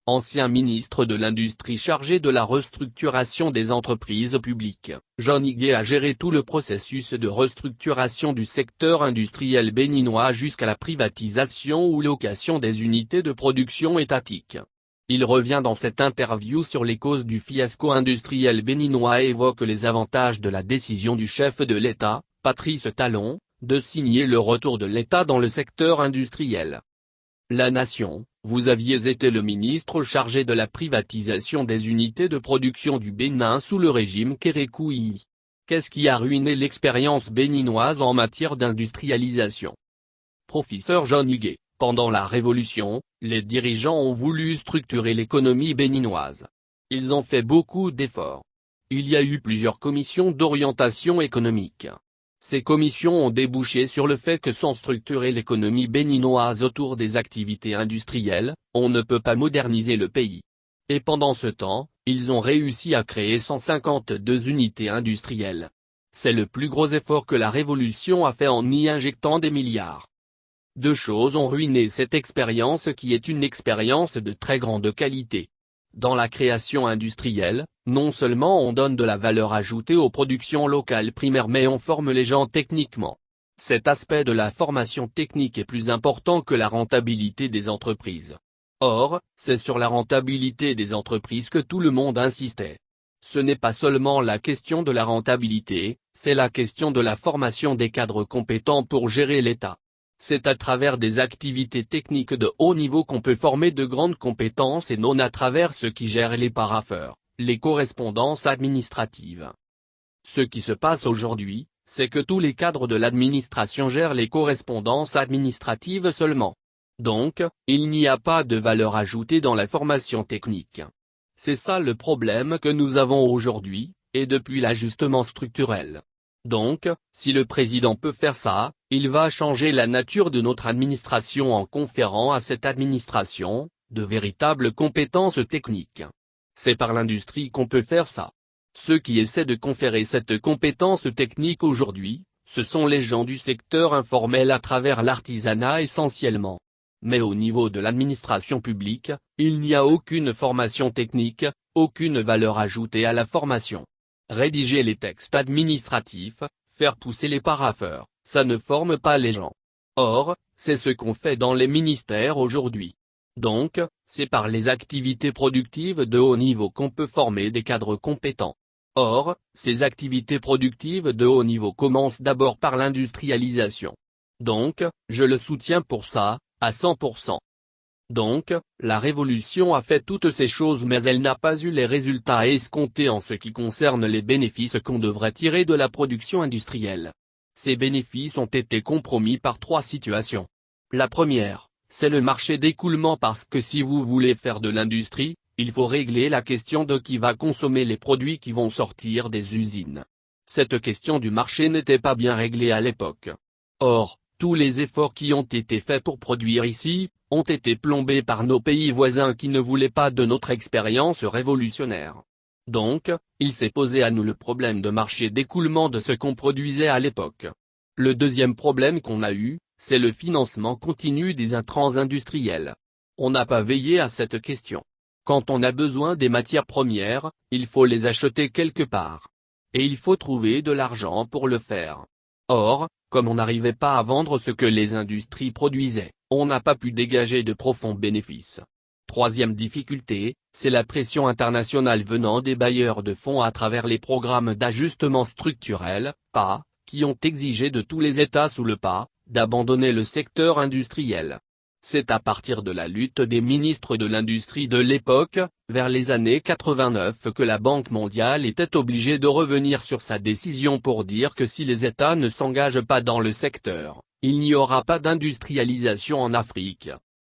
ancien ministre de l'Industrie chargé de la restructuration des entreprises publiques. Jean Higuet a géré tout le processus de restructuration du secteur industriel béninois jusqu'à la privatisation ou location des unités de production étatiques. Il revient dans cette interview sur les causes du fiasco industriel béninois et évoque les avantages de la décision du chef de l'État, Patrice Talon, de signer le retour de l'État dans le secteur industriel. La Nation, vous aviez été le ministre chargé de la privatisation des unités de production du Bénin sous le régime Kérékou-I. Qu'est-ce qui a ruiné l'expérience béninoise en matière d'industrialisation? Professeur Jean Higuet, pendant la Révolution, les dirigeants ont voulu structurer l'économie béninoise. Ils ont fait beaucoup d'efforts. Il y a eu plusieurs commissions d'orientation économique. Ces commissions ont débouché sur le fait que sans structurer l'économie béninoise autour des activités industrielles, on ne peut pas moderniser le pays. Et pendant ce temps, ils ont réussi à créer 152 unités industrielles. C'est le plus gros effort que la Révolution a fait en y injectant des milliards. Deux choses ont ruiné cette expérience qui est une expérience de très grande qualité. Dans la création industrielle, non seulement on donne de la valeur ajoutée aux productions locales primaires mais on forme les gens techniquement. Cet aspect de la formation technique est plus important que la rentabilité des entreprises. Or, c'est sur la rentabilité des entreprises que tout le monde insistait. Ce n'est pas seulement la question de la rentabilité, c'est la question de la formation des cadres compétents pour gérer l'État. C'est à travers des activités techniques de haut niveau qu'on peut former de grandes compétences et non à travers ceux qui gèrent les parapheurs, les correspondances administratives. Ce qui se passe aujourd'hui, c'est que tous les cadres de l'administration gèrent les correspondances administratives seulement. Donc, il n'y a pas de valeur ajoutée dans la formation technique. C'est ça le problème que nous avons aujourd'hui, et depuis l'ajustement structurel. Donc, si le président peut faire ça, il va changer la nature de notre administration en conférant à cette administration, de véritables compétences techniques. C'est par l'industrie qu'on peut faire ça. Ceux qui essaient de conférer cette compétence technique aujourd'hui, ce sont les gens du secteur informel à travers l'artisanat essentiellement. Mais au niveau de l'administration publique, il n'y a aucune formation technique, aucune valeur ajoutée à la formation. Rédiger les textes administratifs, faire pousser les parapheurs, ça ne forme pas les gens. Or, c'est ce qu'on fait dans les ministères aujourd'hui. Donc, c'est par les activités productives de haut niveau qu'on peut former des cadres compétents. Or, ces activités productives de haut niveau commencent d'abord par l'industrialisation. Donc, je le soutiens pour ça, à 100%. Donc, la Révolution a fait toutes ces choses mais elle n'a pas eu les résultats escomptés en ce qui concerne les bénéfices qu'on devrait tirer de la production industrielle. Ces bénéfices ont été compromis par trois situations. La première, c'est le marché d'écoulement parce que si vous voulez faire de l'industrie, il faut régler la question de qui va consommer les produits qui vont sortir des usines. Cette question du marché n'était pas bien réglée à l'époque. Or, tous les efforts qui ont été faits pour produire ici, ont été plombés par nos pays voisins qui ne voulaient pas de notre expérience révolutionnaire. Donc, il s'est posé à nous le problème de marché d'écoulement de ce qu'on produisait à l'époque. Le deuxième problème qu'on a eu, c'est le financement continu des intrants industriels. On n'a pas veillé à cette question. Quand on a besoin des matières premières, il faut les acheter quelque part. Et il faut trouver de l'argent pour le faire. Or, comme on n'arrivait pas à vendre ce que les industries produisaient, on n'a pas pu dégager de profonds bénéfices. Troisième difficulté, c'est la pression internationale venant des bailleurs de fonds à travers les programmes d'ajustement structurel, PA, qui ont exigé de tous les États sous le PA, d'abandonner le secteur industriel. C'est à partir de la lutte des ministres de l'industrie de l'époque, vers les années 89 que la Banque mondiale était obligée de revenir sur sa décision pour dire que si les États ne s'engagent pas dans le secteur, il n'y aura pas d'industrialisation en Afrique.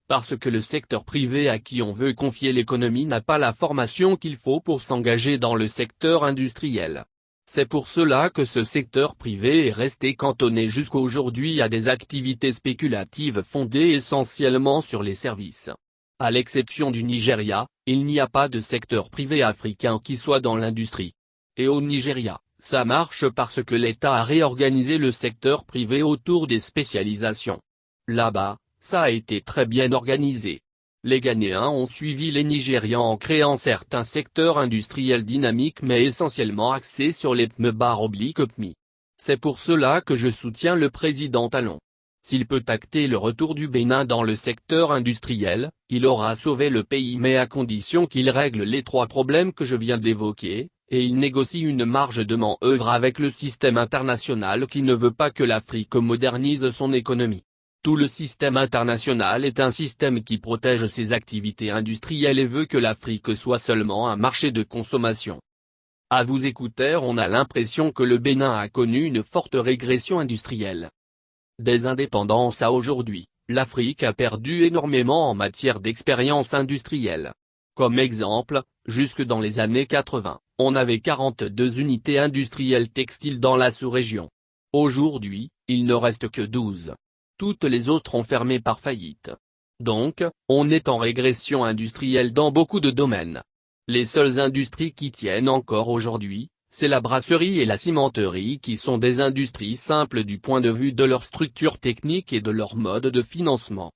Parce que le secteur privé à qui on veut confier l'économie n'a pas la formation qu'il faut pour s'engager dans le secteur industriel. C'est pour cela que ce secteur privé est resté cantonné jusqu'à aujourd'hui à des activités spéculatives fondées essentiellement sur les services. À l'exception du Nigeria, il n'y a pas de secteur privé africain qui soit dans l'industrie. Et au Nigeria, ça marche parce que l'État a réorganisé le secteur privé autour des spécialisations. Là-bas, ça a été très bien organisé. Les Ghanéens ont suivi les Nigérians en créant certains secteurs industriels dynamiques mais essentiellement axés sur les pneus/PMI. C'est pour cela que je soutiens le président Talon. S'il peut acter le retour du Bénin dans le secteur industriel, il aura sauvé le pays mais à condition qu'il règle les 3 problèmes que je viens d'évoquer, et il négocie une marge de manœuvre avec le système international qui ne veut pas que l'Afrique modernise son économie. Tout le système international est un système qui protège ses activités industrielles et veut que l'Afrique soit seulement un marché de consommation. À vous écouter, on a l'impression que le Bénin a connu une forte régression industrielle. Des indépendances à aujourd'hui, l'Afrique a perdu énormément en matière d'expérience industrielle. Comme exemple, jusque dans les années 80, on avait 42 unités industrielles textiles dans la sous-région. Aujourd'hui, il ne reste que 12. Toutes les autres ont fermé par faillite. Donc, on est en régression industrielle dans beaucoup de domaines. Les seules industries qui tiennent encore aujourd'hui, c'est la brasserie et la cimenterie qui sont des industries simples du point de vue de leur structure technique et de leur mode de financement.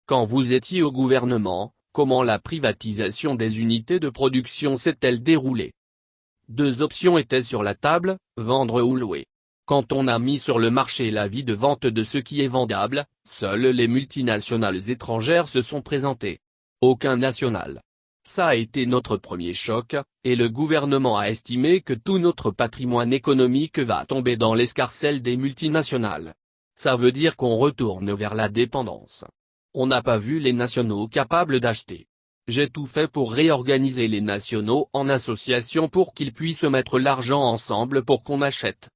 Quand vous étiez au gouvernement, comment la privatisation des unités de production s'est-elle déroulée? 2 options étaient sur la table, vendre ou louer. Quand on a mis sur le marché l'avis de vente de ce qui est vendable, seules les multinationales étrangères se sont présentées. Aucun national. Ça a été notre premier choc, et le gouvernement a estimé que tout notre patrimoine économique va tomber dans l'escarcelle des multinationales. Ça veut dire qu'on retourne vers la dépendance. On n'a pas vu les nationaux capables d'acheter. J'ai tout fait pour réorganiser les nationaux en association pour qu'ils puissent mettre l'argent ensemble pour qu'on achète.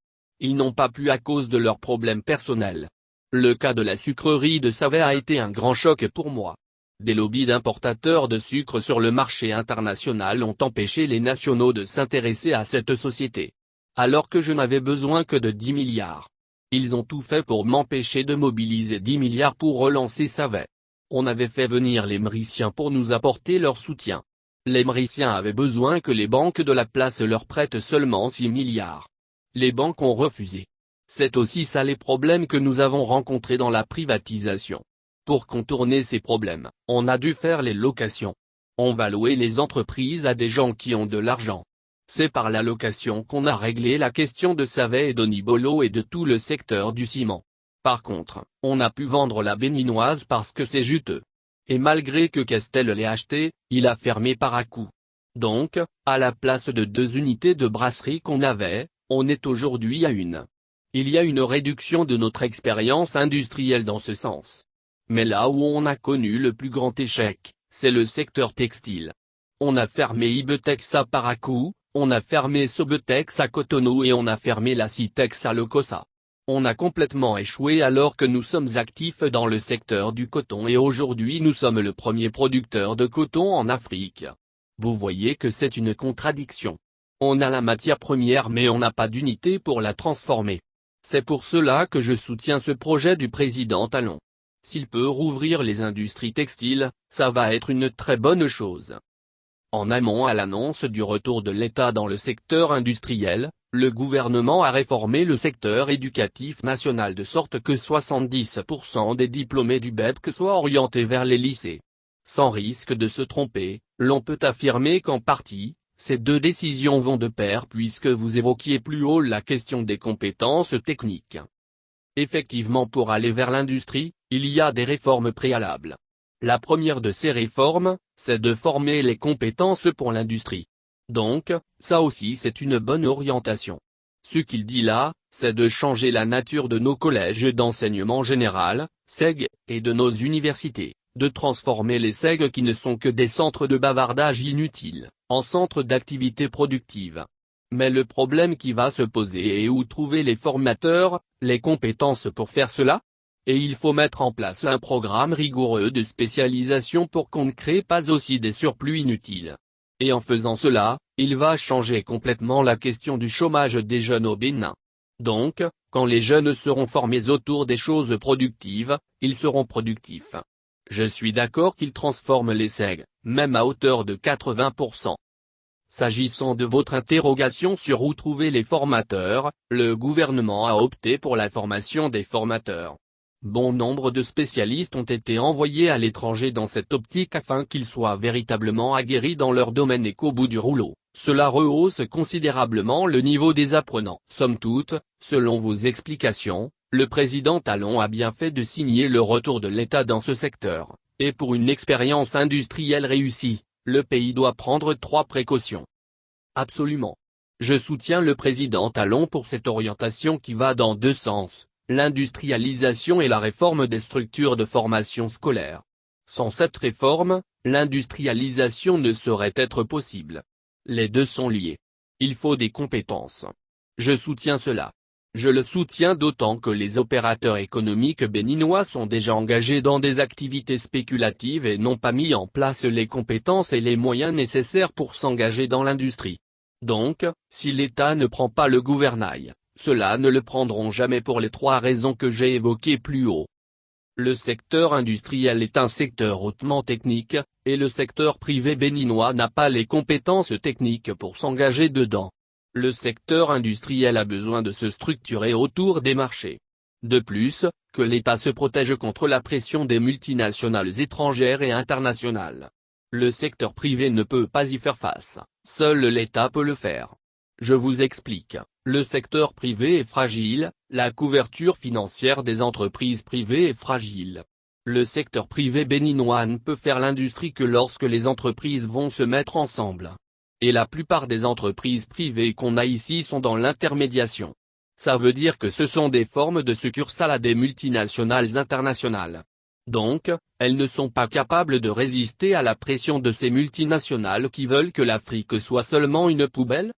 Ils n'ont pas pu à cause de leurs problèmes personnels. Le cas de la sucrerie de Savay a été un grand choc pour moi. Des lobbies d'importateurs de sucre sur le marché international ont empêché les nationaux de s'intéresser à cette société. Alors que je n'avais besoin que de 10 milliards. Ils ont tout fait pour m'empêcher de mobiliser 10 milliards pour relancer Savay. On avait fait venir les Mauriciens pour nous apporter leur soutien. Les Mauriciens avaient besoin que les banques de la place leur prêtent seulement 6 milliards. Les banques ont refusé. C'est aussi ça les problèmes que nous avons rencontrés dans la privatisation. Pour contourner ces problèmes, on a dû faire les locations. On va louer les entreprises à des gens qui ont de l'argent. C'est par la location qu'on a réglé la question de Savay et d'Onibolo et de tout le secteur du ciment. Par contre, on a pu vendre la béninoise parce que c'est juteux. Et malgré que Castel l'ait acheté, il a fermé par à-coup. Donc, à la place de 2 unités de brasserie qu'on avait, on est aujourd'hui à 1. Il y a une réduction de notre expérience industrielle dans ce sens. Mais là où on a connu le plus grand échec, c'est le secteur textile. On a fermé Ibetex à Parakou, on a fermé Sobetex à Cotonou et on a fermé la Citex à Lokossa. On a complètement échoué alors que nous sommes actifs dans le secteur du coton et aujourd'hui nous sommes le premier producteur de coton en Afrique. Vous voyez que c'est une contradiction. On a la matière première mais on n'a pas d'unité pour la transformer. C'est pour cela que je soutiens ce projet du président Talon. S'il peut rouvrir les industries textiles, ça va être une très bonne chose. En amont à l'annonce du retour de l'État dans le secteur industriel, le gouvernement a réformé le secteur éducatif national de sorte que 70% des diplômés du BEPC soient orientés vers les lycées. Sans risque de se tromper, l'on peut affirmer qu'en partie, ces 2 décisions vont de pair puisque vous évoquiez plus haut la question des compétences techniques. Effectivement, pour aller vers l'industrie, il y a des réformes préalables. La première de ces réformes, c'est de former les compétences pour l'industrie. Donc, ça aussi c'est une bonne orientation. Ce qu'il dit là, c'est de changer la nature de nos collèges d'enseignement général, SEG, et de nos universités, de transformer les SEG qui ne sont que des centres de bavardage inutiles, en centres d'activité productive. Mais le problème qui va se poser est où trouver les formateurs, les compétences pour faire cela? Et il faut mettre en place un programme rigoureux de spécialisation pour qu'on ne crée pas aussi des surplus inutiles. Et en faisant cela, il va changer complètement la question du chômage des jeunes au Bénin. Donc, quand les jeunes seront formés autour des choses productives, ils seront productifs. Je suis d'accord qu'ils transforment les SEG, même à hauteur de 80%. S'agissant de votre interrogation sur où trouver les formateurs, le gouvernement a opté pour la formation des formateurs. Bon nombre de spécialistes ont été envoyés à l'étranger dans cette optique afin qu'ils soient véritablement aguerris dans leur domaine et qu'au bout du rouleau, cela rehausse considérablement le niveau des apprenants. Somme toute, selon vos explications, le président Talon a bien fait de signer le retour de l'État dans ce secteur, et pour une expérience industrielle réussie, le pays doit prendre 3 précautions. Absolument. Je soutiens le président Talon pour cette orientation qui va dans 2 sens. L'industrialisation et la réforme des structures de formation scolaire. Sans cette réforme, l'industrialisation ne saurait être possible. Les deux sont liés. Il faut des compétences. Je soutiens cela. Je le soutiens d'autant que les opérateurs économiques béninois sont déjà engagés dans des activités spéculatives et n'ont pas mis en place les compétences et les moyens nécessaires pour s'engager dans l'industrie. Donc, si l'État ne prend pas le gouvernail, ceux-là ne le prendront jamais pour les 3 raisons que j'ai évoquées plus haut. Le secteur industriel est un secteur hautement technique, et le secteur privé béninois n'a pas les compétences techniques pour s'engager dedans. Le secteur industriel a besoin de se structurer autour des marchés. De plus, que l'État se protège contre la pression des multinationales étrangères et internationales. Le secteur privé ne peut pas y faire face, seul l'État peut le faire. Je vous explique. Le secteur privé est fragile, la couverture financière des entreprises privées est fragile. Le secteur privé béninois ne peut faire l'industrie que lorsque les entreprises vont se mettre ensemble. Et la plupart des entreprises privées qu'on a ici sont dans l'intermédiation. Ça veut dire que ce sont des formes de succursales à des multinationales internationales. Donc, elles ne sont pas capables de résister à la pression de ces multinationales qui veulent que l'Afrique soit seulement une poubelle.